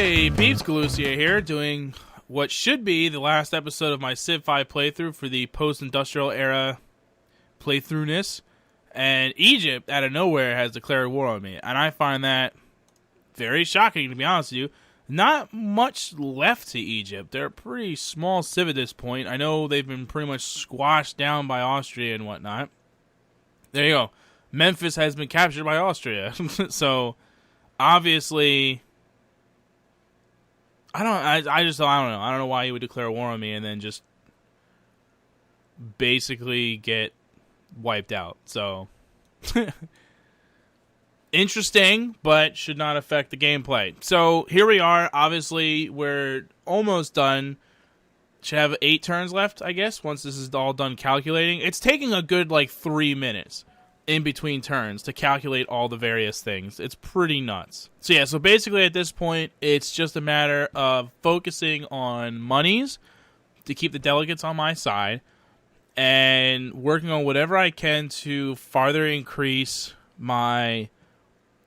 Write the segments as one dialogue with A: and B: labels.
A: Hey, Peeps Galucia here, doing what should be the last episode of my Civ 5 playthrough for the post-industrial era playthroughness. And Egypt, out of nowhere, has declared war on me. And I find that very shocking, to be honest with you. Not much left to Egypt. They're a pretty small civ at this point. I know they've been pretty much squashed down by Austria and whatnot. There you go. Memphis has been captured by Austria. So, obviously, I don't know. I don't know why he would declare war on me and then just basically get wiped out. So, interesting, but should not affect the gameplay. So, here we are. Obviously, we're almost done. Should have 8 turns left, I guess, once this is all done calculating. It's taking a good, 3 minutes in between turns to calculate all the various things. It's pretty nuts. So, yeah, so basically at this point, it's just a matter of focusing on monies to keep the delegates on my side and working on whatever I can to farther increase my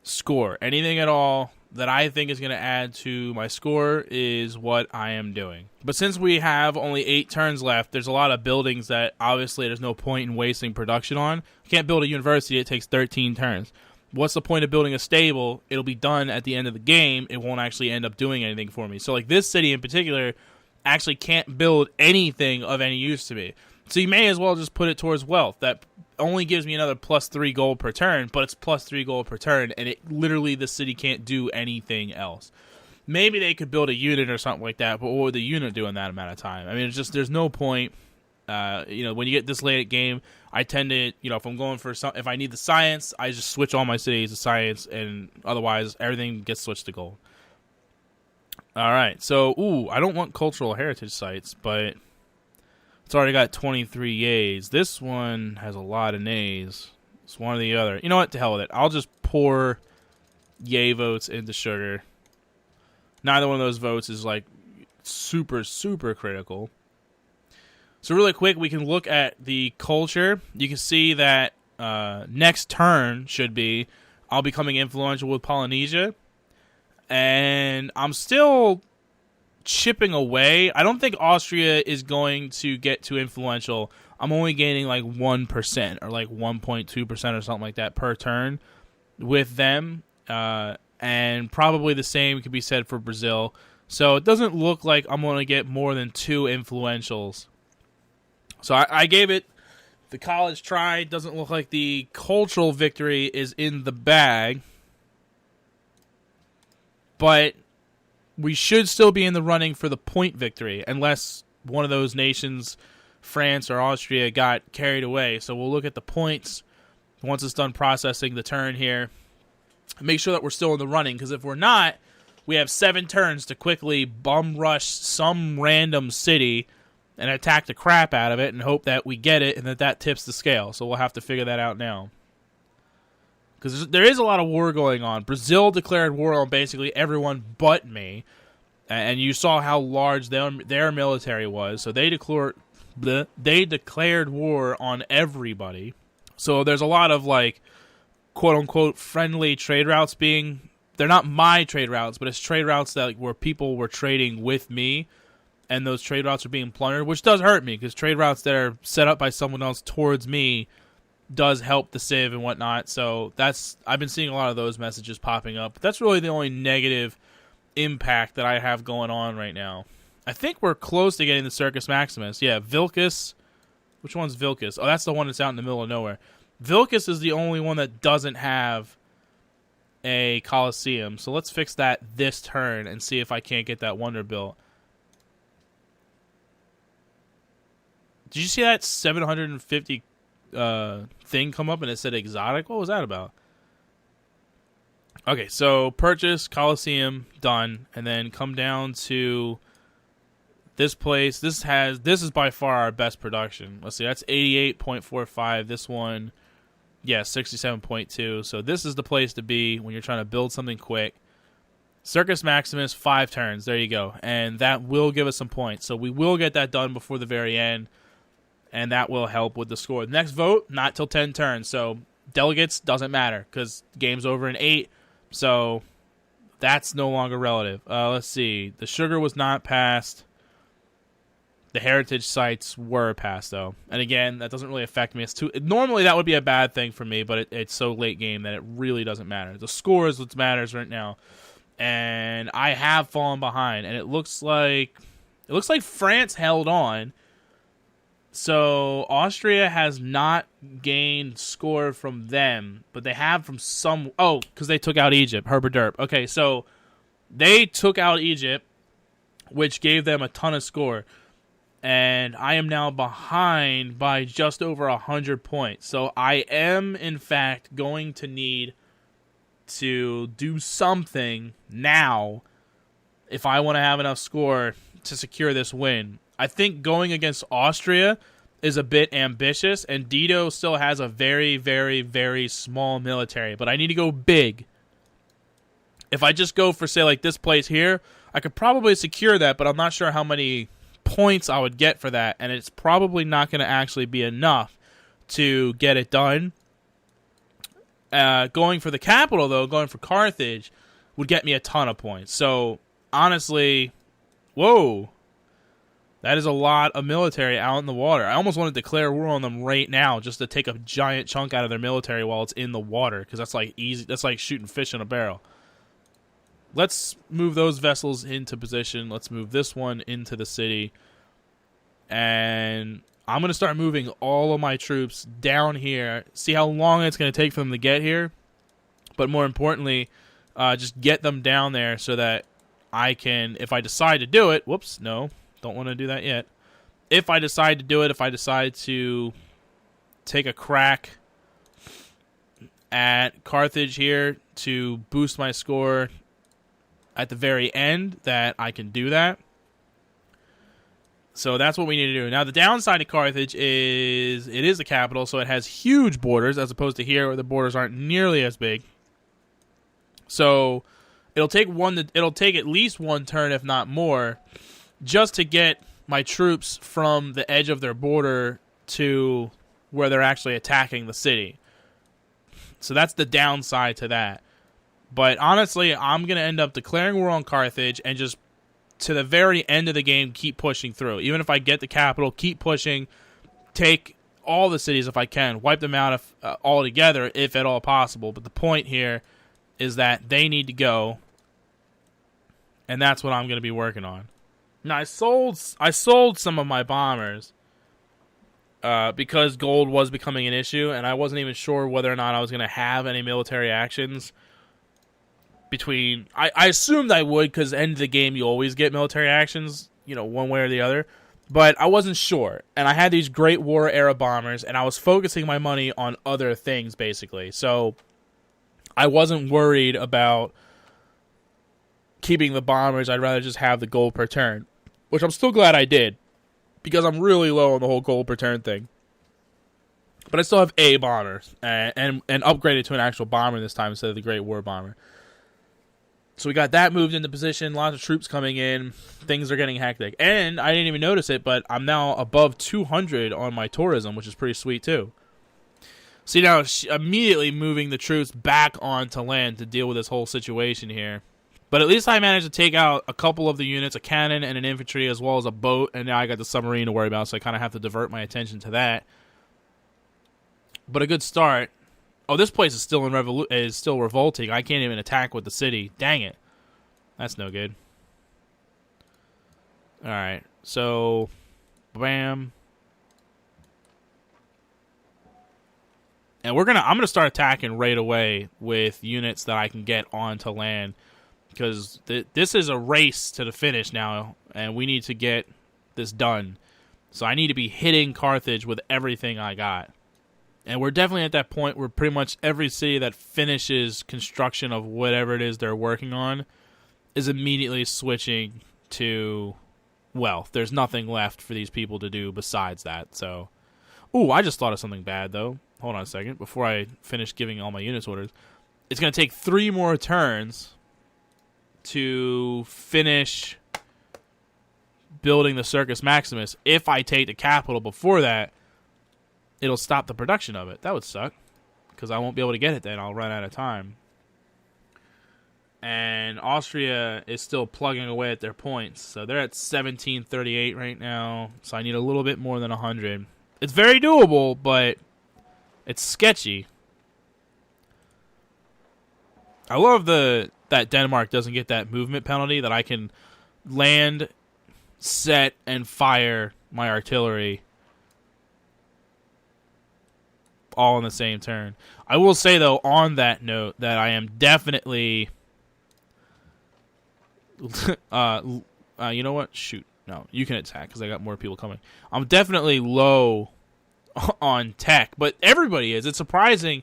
A: score. Anything at all that I think is going to add to my score is what I am doing. But since we have only 8 turns left, there's a lot of buildings that obviously there's no point in wasting production on. You can't build a university, it takes 13 turns. What's the point of building a stable? It'll be done at the end of the game. It won't actually end up doing anything for me. So this city in particular actually can't build anything of any use to me. So you may as well just put it towards wealth. That only gives me another plus 3 gold per turn, but it's plus 3 gold per turn, and it literally, the city can't do anything else. Maybe they could build a unit or something like that, but what would the unit do in that amount of time? I mean, it's just, there's no point. When you get this late at game, I tend to, if I'm going for if I need the science, I just switch all my cities to science, and otherwise everything gets switched to gold. All right, so, I don't want cultural heritage sites, but it's already got 23 yays. This one has a lot of nays. It's one or the other. You know what? To hell with it. I'll just pour yay votes into sugar. Neither one of those votes is super, super critical. So really quick, we can look at the culture. You can see that next turn should be I'll be becoming influential with Polynesia. And I'm still chipping away. I don't think Austria is going to get too influential. I'm only gaining 1% or 1.2% or something like that per turn with them. And probably the same could be said for Brazil. So it doesn't look like I'm going to get more than 2 influentials. So I gave it the college try. It doesn't look like the cultural victory is in the bag. But we should still be in the running for the point victory, unless one of those nations, France or Austria, got carried away. So we'll look at the points once it's done processing the turn here. Make sure that we're still in the running, because if we're not, we have 7 turns to quickly bum rush some random city and attack the crap out of it and hope that we get it and that tips the scale. So we'll have to figure that out now. Because there is a lot of war going on. Brazil declared war on basically everyone but me. And you saw how large their military was. So they declared war on everybody. So there's a lot of, quote-unquote, friendly trade routes being... They're not my trade routes, but it's trade routes that where people were trading with me. And those trade routes are being plundered, which does hurt me. Because trade routes that are set up by someone else towards me does help the civ and whatnot. So I've been seeing a lot of those messages popping up. But that's really the only negative impact that I have going on right now. I think we're close to getting the Circus Maximus. Yeah, Vilcus. Which one's Vilcus? Oh, that's the one that's out in the middle of nowhere. Vilcus is the only one that doesn't have a Colosseum. So let's fix that this turn and see if I can't get that wonder built. Did you see that 750 thing come up and it said exotic? What was that about? Okay, so purchase, Colosseum, done, and then come down to this place. This is by far our best production. Let's see, that's 88.45. This one, yeah, 67.2. So this is the place to be when you're trying to build something quick. Circus Maximus, 5 turns. There you go. And that will give us some points. So we will get that done before the very end. And that will help with the score. The next vote, not till 10 turns. So delegates, doesn't matter because game's over in 8. So That's no longer relative. Let's see. The sugar was not passed. The heritage sites were passed, though. And again, that doesn't really affect me. Normally, that would be a bad thing for me, but it's so late game that it really doesn't matter. The score is what matters right now. And I have fallen behind, and it looks like France held on. So Austria has not gained score from them, but they have from some... Oh, because they took out Egypt. Herberderp. Okay, so they took out Egypt, which gave them a ton of score. And I am now behind by just over 100 points. So I am, in fact, going to need to do something now if I want to have enough score to secure this win. I think going against Austria is a bit ambitious, and Dido still has a very, very, very small military, but I need to go big. If I just go for, say, like this place here, I could probably secure that, but I'm not sure how many points I would get for that, and it's probably not going to actually be enough to get it done. Going for the capital, though, going for Carthage, would get me a ton of points. So, honestly, whoa. That is a lot of military out in the water. I almost want to declare war on them right now just to take a giant chunk out of their military while it's in the water, because that's like easy. That's like shooting fish in a barrel. Let's move those vessels into position. Let's move this one into the city. And I'm going to start moving all of my troops down here. See how long it's going to take for them to get here. But more importantly, just get them down there so that I can, if I decide to do it, whoops, no, don't want to do that yet. If I decide to do it, if I decide to take a crack at Carthage here to boost my score at the very end, that I can do that. So that's what we need to do. Now, the downside of Carthage is it is the capital, so it has huge borders as opposed to here where the borders aren't nearly as big. So it'll take at least one turn, if not more, just to get my troops from the edge of their border to where they're actually attacking the city. So that's the downside to that. But honestly, I'm going to end up declaring war on Carthage and just to the very end of the game keep pushing through. Even if I get the capital, keep pushing, take all the cities if I can, wipe them out altogether if at all possible. But the point here is that they need to go, and that's what I'm going to be working on. Now, I sold some of my bombers because gold was becoming an issue, and I wasn't even sure whether or not I was going to have any military actions between... I assumed I would, because at the end of the game you always get military actions, one way or the other. But I wasn't sure, and I had these Great War era bombers, and I was focusing my money on other things, basically. So I wasn't worried about keeping the bombers. I'd rather just have the gold per turn, which I'm still glad I did, because I'm really low on the whole gold per turn thing. But I still have a bomber, and upgraded to an actual bomber this time instead of the Great War bomber. So we got that moved into position, lots of troops coming in, things are getting hectic. And I didn't even notice it, but I'm now above 200 on my tourism, which is pretty sweet too. See, now immediately moving the troops back onto land to deal with this whole situation here. But at least I managed to take out a couple of the units, a cannon and an infantry, as well as a boat, and now I got the submarine to worry about, so I kind of have to divert my attention to that. But a good start. Oh, this place is still revolting. I can't even attack with the city. Dang it. That's no good. Alright, so bam. And I'm gonna start attacking right away with units that I can get onto land, because this is a race to the finish now, and we need to get this done. So I need to be hitting Carthage with everything I got. And we're definitely at that point where pretty much every city that finishes construction of whatever it is they're working on is immediately switching to wealth. There's nothing left for these people to do besides that. So, ooh, I just thought of something bad, though. Hold on a second. Before I finish giving all my units orders, it's going to take 3 more turns to finish building the Circus Maximus. If I take the capital before that, it'll stop the production of it. That would suck, because I won't be able to get it then. I'll run out of time. and Austria is still plugging away at their points. So they're at 1738 right now, so I need a little bit more than 100. It's very doable, but it's sketchy. I love that Denmark doesn't get that movement penalty, that I can land, set, and fire my artillery all in the same turn. I will say, though, on that note, that I am definitely... you know what? Shoot. No, you can attack because I got more people coming. I'm definitely low on tech, but everybody is. It's surprising.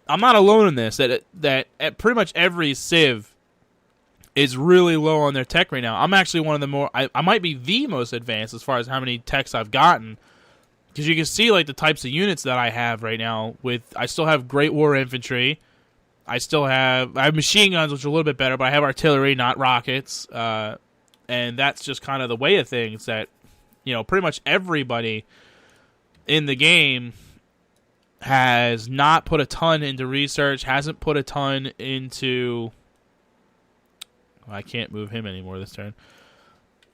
A: I'm not alone in this, that at pretty much every civ is really low on their tech right now. I'm actually one of the more... I might be the most advanced as far as how many techs I've gotten. Because you can see like the types of units that I have right now. I still have Great War Infantry. I have machine guns, which are a little bit better, but I have artillery, not rockets. And that's just kind of the way of things, that, you know, pretty much everybody in the game has not put a ton into research, hasn't put a ton into... I can't move him anymore this turn.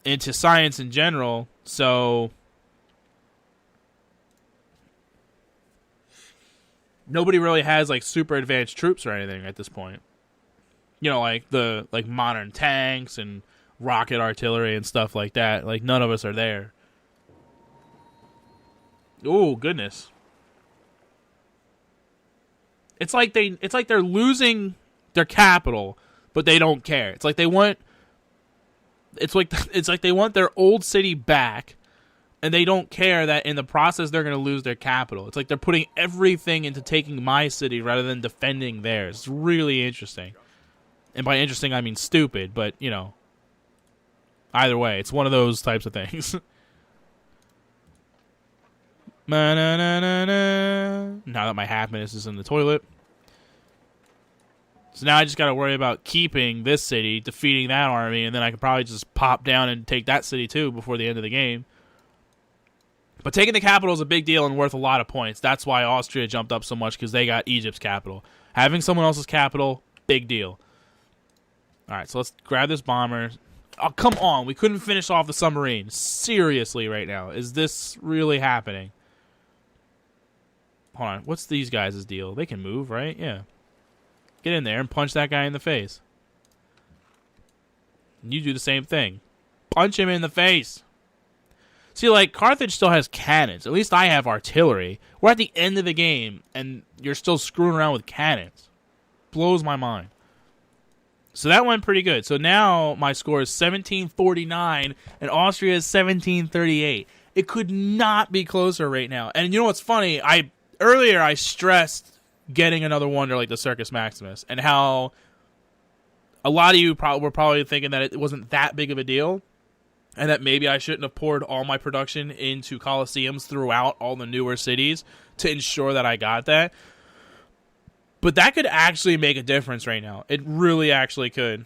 A: Into science in general, so... Nobody really has like super advanced troops or anything at this point. You know, like modern tanks and rocket artillery and stuff like that. Like none of us are there. Oh goodness! It's like they're losing their capital, but they don't care. It's like they want their old city back. And they don't care that in the process they're going to lose their capital. It's like they're putting everything into taking my city rather than defending theirs. It's really interesting. And by interesting, I mean stupid, but, you know. Either way, it's one of those types of things. Now that my happiness is in the toilet. So now I just got to worry about keeping this city, defeating that army, and then I can probably just pop down and take that city too before the end of the game. But taking the capital is a big deal and worth a lot of points. That's why Austria jumped up so much, because they got Egypt's capital. Having someone else's capital, big deal. All right, so let's grab this bomber. Oh, come on. We couldn't finish off the submarine. Seriously right now. Is this really happening? Hold on. What's these guys' deal? They can move, right? Yeah. Get in there and punch that guy in the face. You do the same thing. Punch him in the face. See, like, Carthage still has cannons. At least I have artillery. We're at the end of the game, and you're still screwing around with cannons. Blows my mind. So that went pretty good. So now my score is 1749, and Austria is 1738. It could not be closer right now. And you know what's funny? Earlier I stressed getting another wonder like the Circus Maximus, and how a lot of you were probably thinking that it wasn't that big of a deal. And that maybe I shouldn't have poured all my production into Colosseums throughout all the newer cities to ensure that I got that. But that could actually make a difference right now. It really actually could.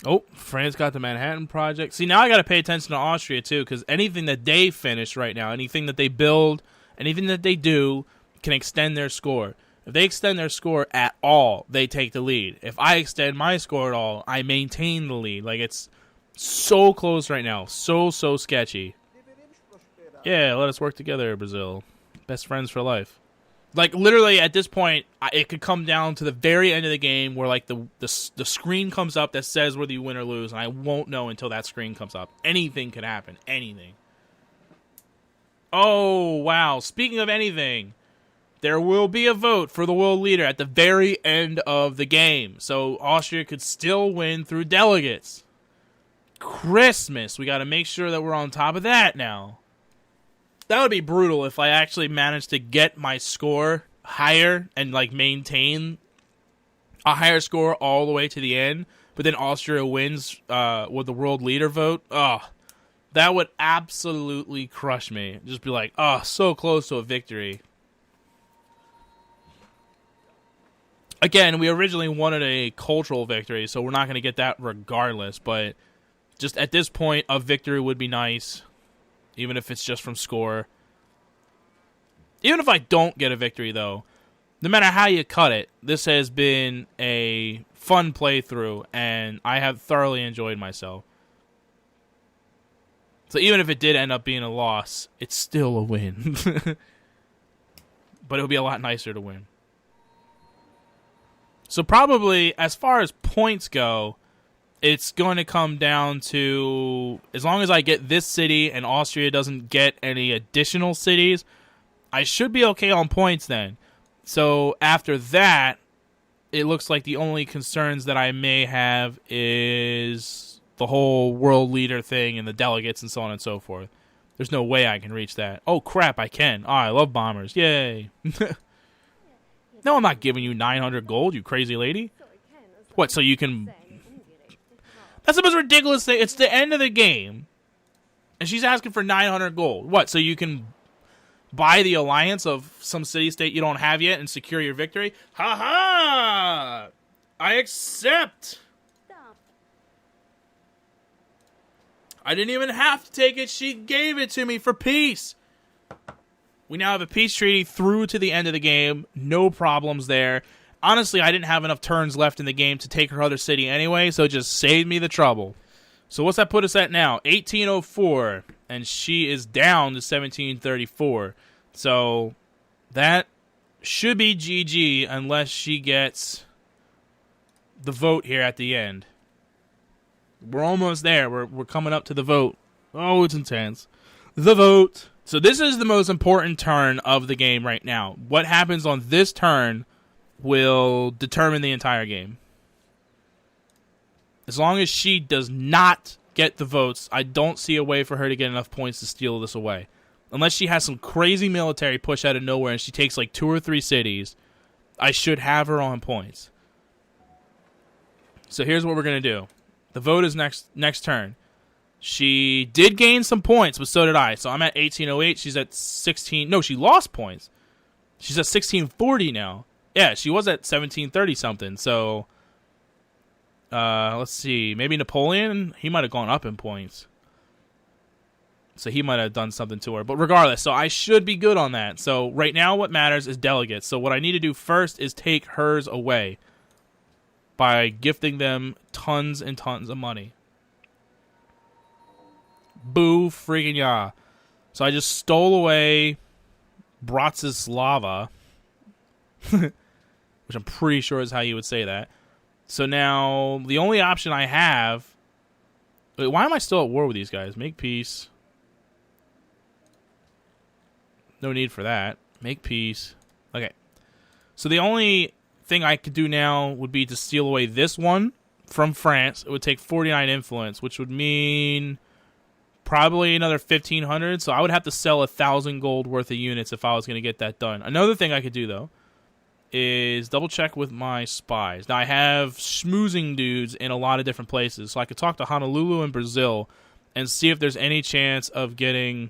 A: Oh, France got the Manhattan Project. See, now I got to pay attention to Austria, too, because anything that they finish right now, anything that they build, anything that they do can extend their score. If they extend their score at all, they take the lead. If I extend my score at all, I maintain the lead. Like, it's... so close right now. So sketchy. Yeah, let us work together, Brazil. Best friends for life. Like, literally, at this point, it could come down to the very end of the game where, like, the screen comes up that says whether you win or lose, and I won't know until that screen comes up. Anything could happen. Anything. Oh, wow. Speaking of anything, there will be a vote for the world leader at the very end of the game. So, Austria could still win through delegates. Christmas. We got to make sure that we're on top of that now. That would be brutal if I actually managed to get my score higher and like maintain a higher score all the way to the end, but then Austria wins with the world leader vote. Oh, that would absolutely crush me. Just be like, oh, so close to a victory. Again, we originally wanted a cultural victory, so we're not going to get that regardless, but just at this point, a victory would be nice, even if it's just from score. Even if I don't get a victory, though, no matter how you cut it, this has been a fun playthrough, and I have thoroughly enjoyed myself. So even if it did end up being a loss, it's still a win. But it would be a lot nicer to win. So probably, as far as points go, it's going to come down to, as long as I get this city and Austria doesn't get any additional cities, I should be okay on points then. So after that, it looks like the only concerns that I may have is the whole world leader thing and the delegates and so on and so forth. There's no way I can reach that. Oh, crap, I can. Oh, I love bombers. Yay. No, I'm not giving you 900 gold, you crazy lady. What, so you can... That's the most ridiculous thing. It's the end of the game, and she's asking for 900 gold. What, so you can buy the alliance of some city-state you don't have yet and secure your victory? Ha-ha! I accept! I didn't even have to take it. She gave it to me for peace. We now have a peace treaty through to the end of the game. No problems there. Honestly, I didn't have enough turns left in the game to take her other city anyway, so it just saved me the trouble. So what's that put us at now? 1804, and she is down to 1734. So that should be GG unless she gets the vote here at the end. We're almost there. We're coming up to the vote. Oh, it's intense. The vote. So this is the most important turn of the game right now. What happens on this turn will determine the entire game. As long as she does not get the votes, I don't see a way for her to get enough points to steal this away. Unless she has some crazy military push out of nowhere and she takes like 2 or 3 cities, I should have her on points. So here's what we're going to do. The vote is next turn. She did gain some points, but so did I. So I'm at 1808. She's at 16. No, she lost points. She's at 1640 now. Yeah, she was at 1730 something. So let's see. Maybe Napoleon, he might have gone up in points. So he might have done something to her. But regardless, so I should be good on that. So right now what matters is delegates. So what I need to do first is take hers away by gifting them tons and tons of money. Boo freaking yeah. So I just stole away Bratislava, which I'm pretty sure is how you would say that. So now the only option I have... Wait, why am I still at war with these guys? Make peace. No need for that. Make peace. Okay. So the only thing I could do now would be to steal away this one from France. It would take 49 influence, which would mean probably another 1,500. So I would have to sell 1,000 gold worth of units if I was going to get that done. Another thing I could do, though, is double check with my spies. Now, I have schmoozing dudes in a lot of different places. So I could talk to Honolulu and Brazil and see if there's any chance of getting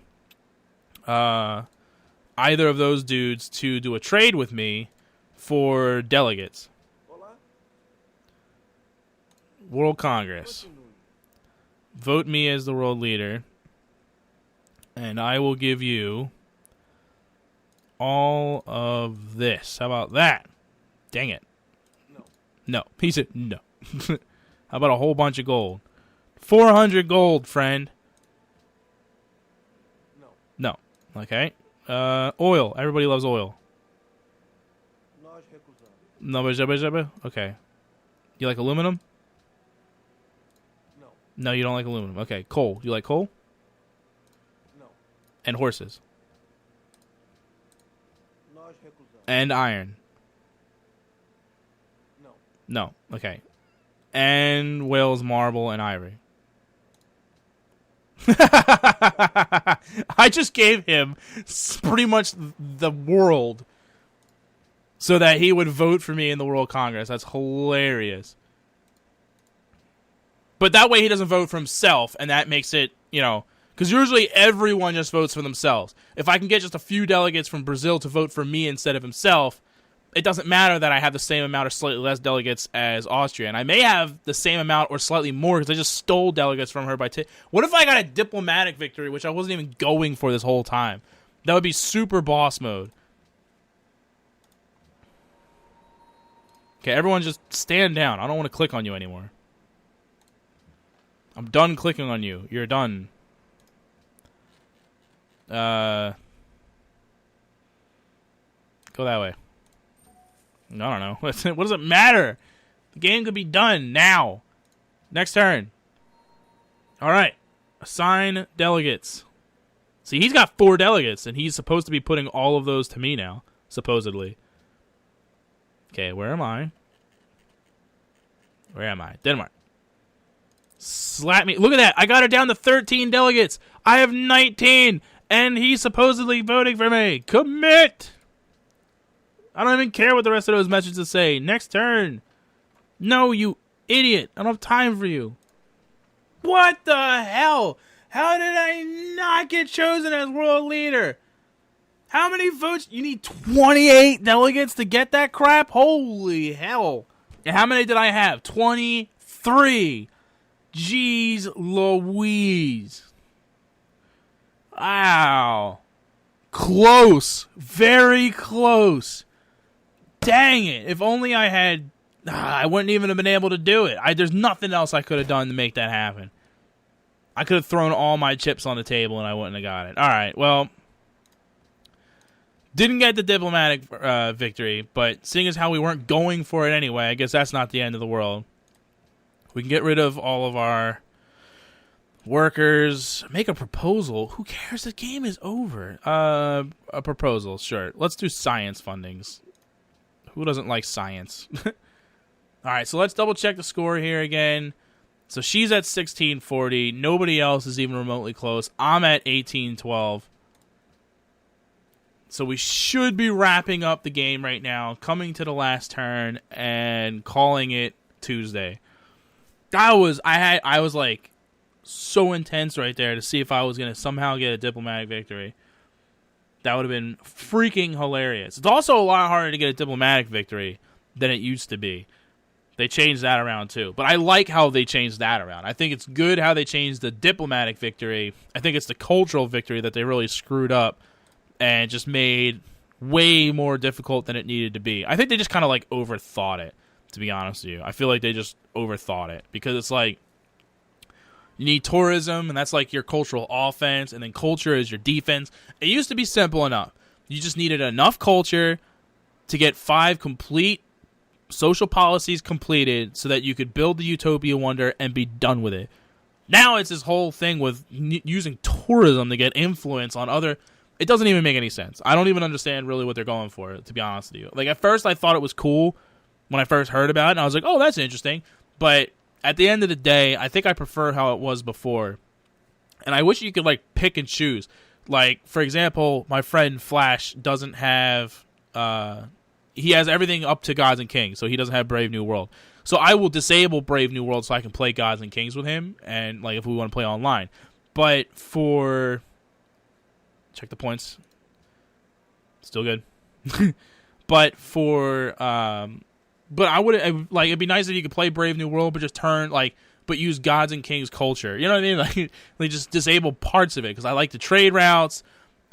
A: either of those dudes to do a trade with me for delegates. World Congress. Vote me as the world leader. And I will give you all of this. How about that? Dang it. No. He said no. How about a whole bunch of gold? 400 gold, friend. No. Okay. Oil. Everybody loves oil. No. Okay. You like aluminum? No, you don't like aluminum. Okay. Coal. You like coal? No. And horses? And iron? No. Okay. And Wales marble and ivory? I just gave him pretty much the world so that he would vote for me in the World Congress. That's hilarious. But that way he doesn't vote for himself, and that makes it, because usually everyone just votes for themselves. If I can get just a few delegates from Brazil to vote for me instead of himself, it doesn't matter that I have the same amount or slightly less delegates as Austria. And I may have the same amount or slightly more because I just stole delegates from her by... What if I got a diplomatic victory, which I wasn't even going for this whole time? That would be super boss mode. Okay, everyone just stand down. I don't want to click on you anymore. I'm done clicking on you. You're done. Go that way. I don't know. What does it matter? The game could be done now. Next turn. Alright. Assign delegates. See, he's got 4 delegates, and he's supposed to be putting all of those to me now, supposedly. Okay, where am I? Where am I? Denmark. Slap me. Look at that. I got it down to 13 delegates. I have 19, and he's supposedly voting for me. Commit! I don't even care what the rest of those messages say. Next turn. No, you idiot. I don't have time for you. What the hell? How did I not get chosen as world leader? How many votes? You need 28 delegates to get that crap? Holy hell. And how many did I have? 23. Jeez Louise. Wow. Close. Very close. Dang it. If only I had... I wouldn't even have been able to do it. There's nothing else I could have done to make that happen. I could have thrown all my chips on the table and I wouldn't have got it. Alright, well... Didn't get the diplomatic victory, but seeing as how we weren't going for it anyway, I guess that's not the end of the world. We can get rid of all of our workers. Make a proposal. Who cares? The game is over. A proposal, sure. Let's do science fundings. Who doesn't like science? Alright, so let's double check the score here again. So she's at 1640. Nobody else is even remotely close. I'm at 1812. So we should be wrapping up the game right now, coming to the last turn, and calling it Tuesday. I was like so intense right there to see if I was gonna somehow get a diplomatic victory. That would have been freaking hilarious. It's also a lot harder to get a diplomatic victory than it used to be. They changed that around too. But I like how they changed that around. I think it's good how they changed the diplomatic victory. I think it's the cultural victory that they really screwed up and just made way more difficult than it needed to be. I think they just kind of like overthought it, to be honest with you. I feel like they just overthought it because it's like you need tourism, and that's like your cultural offense, and then culture is your defense. It used to be simple enough. You just needed enough culture to get 5 complete social policies completed so that you could build the Utopia Wonder and be done with it. Now it's this whole thing with using tourism to get influence on other... It doesn't even make any sense. I don't even understand really what they're going for, to be honest with you. Like, at first I thought it was cool when I first heard about it, and I was like, oh, that's interesting. But at the end of the day, I think I prefer how it was before. And I wish you could, like, pick and choose. Like, for example, my friend Flash doesn't have... he has everything up to Gods and Kings, so he doesn't have Brave New World. So I will disable Brave New World so I can play Gods and Kings with him, and, like, if we want to play online. But for... Check the points. Still good. But for... but I would... Like, it'd be nice if you could play Brave New World, but just turn, like... But use Gods and Kings culture. You know what I mean? Like, they just disable parts of it, because I like the trade routes...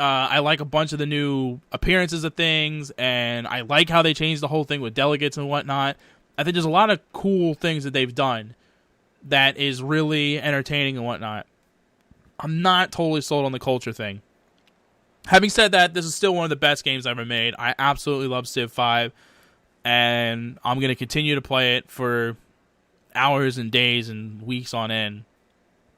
A: I like a bunch of the new appearances of things, and I like how they changed the whole thing with delegates and whatnot. I think there's a lot of cool things that they've done that is really entertaining and whatnot. I'm not totally sold on the culture thing. Having said that, this is still one of the best games I've ever made. I absolutely love Civ 5, and I'm going to continue to play it for hours and days and weeks on end.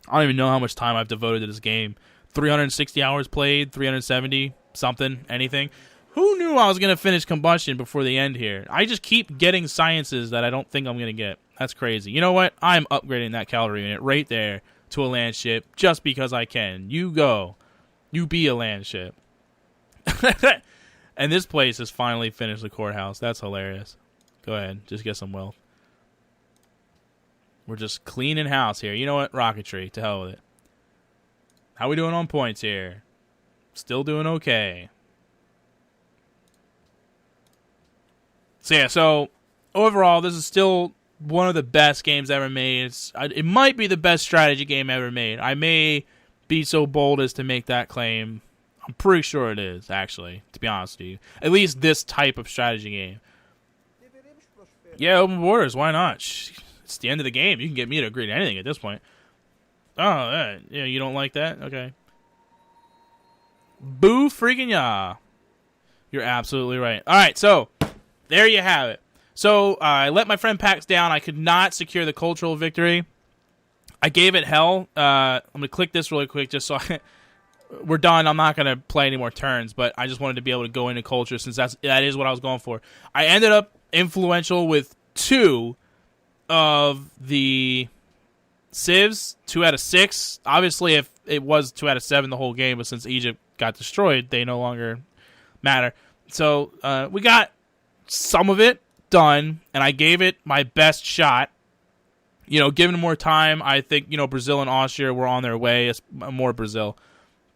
A: I don't even know how much time I've devoted to this game. 360 hours played, 370, something, anything. Who knew I was going to finish Combustion before the end here? I just keep getting sciences that I don't think I'm going to get. That's crazy. You know what? I'm upgrading that cavalry unit right there to a land ship just because I can. You go. You be a land ship. And this place has finally finished the courthouse. That's hilarious. Go ahead. Just get some wealth. We're just cleaning house here. You know what? Rocketry. To hell with it. How we doing on points here? Still doing okay. So yeah, so overall, this is still one of the best games ever made. It might be the best strategy game ever made. I may be so bold as to make that claim. I'm pretty sure it is, actually, to be honest with you. At least this type of strategy game. Yeah, open borders. Why not? It's the end of the game. You can get me to agree to anything at this point. Oh, yeah, you don't like that? Okay. Boo freaking ya. You're absolutely right. All right, so there you have it. So I let my friend Pax down. I could not secure the cultural victory. I gave it hell. I'm going to click this really quick just so we're done. I'm not going to play any more turns, but I just wanted to be able to go into culture since that is what I was going for. I ended up influential with 2 of the civs, 2 out of 6. Obviously, if it was 2 out of 7 the whole game, but since Egypt got destroyed, they no longer matter. So we got some of it done, and I gave it my best shot. Given more time, I think, Brazil and Austria were on their way. It's more Brazil.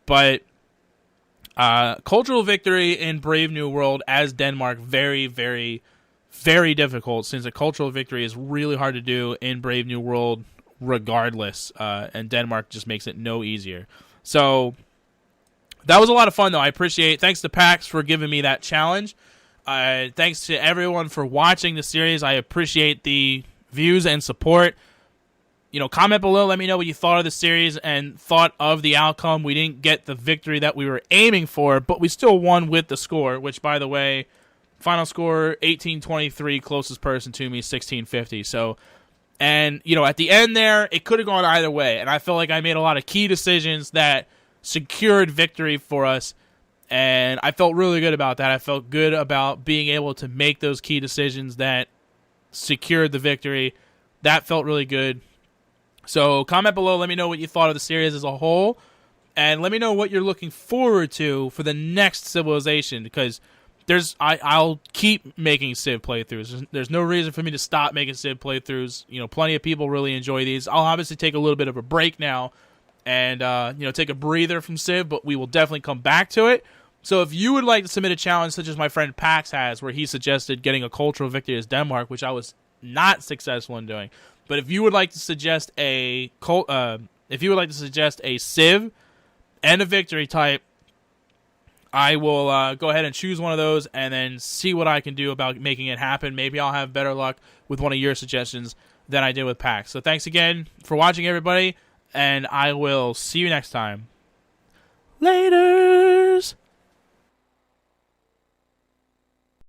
A: But cultural victory in Brave New World as Denmark, very, very, very difficult, since a cultural victory is really hard to do in Brave New World regardless, and Denmark just makes it no easier. So that was a lot of fun, though. I appreciate it. Thanks to PAX for giving me that challenge. Thanks to everyone for watching the series. I appreciate the views and support. Comment below. Let me know what you thought of the series and thought of the outcome. We didn't get the victory that we were aiming for, but we still won with the score, which, by the way, final score 18-23, closest person to me 1650. So, and, at the end there, it could have gone either way, and I feel like I made a lot of key decisions that secured victory for us, and I felt really good about that. I felt good about being able to make those key decisions that secured the victory. That felt really good. So comment below, let me know what you thought of the series as a whole, and let me know what you're looking forward to for the next Civilization, because I'll keep making Civ playthroughs. There's no reason for me to stop making Civ playthroughs. Plenty of people really enjoy these. I'll obviously take a little bit of a break now and take a breather from Civ, but we will definitely come back to it. So if you would like to submit a challenge such as my friend Pax has, where he suggested getting a cultural victory as Denmark, which I was not successful in doing, but if you would like to suggest a Civ and a victory type, I will go ahead and choose one of those and then see what I can do about making it happen. Maybe I'll have better luck with one of your suggestions than I did with Pax. So thanks again for watching, everybody, and I will see you next time. Later!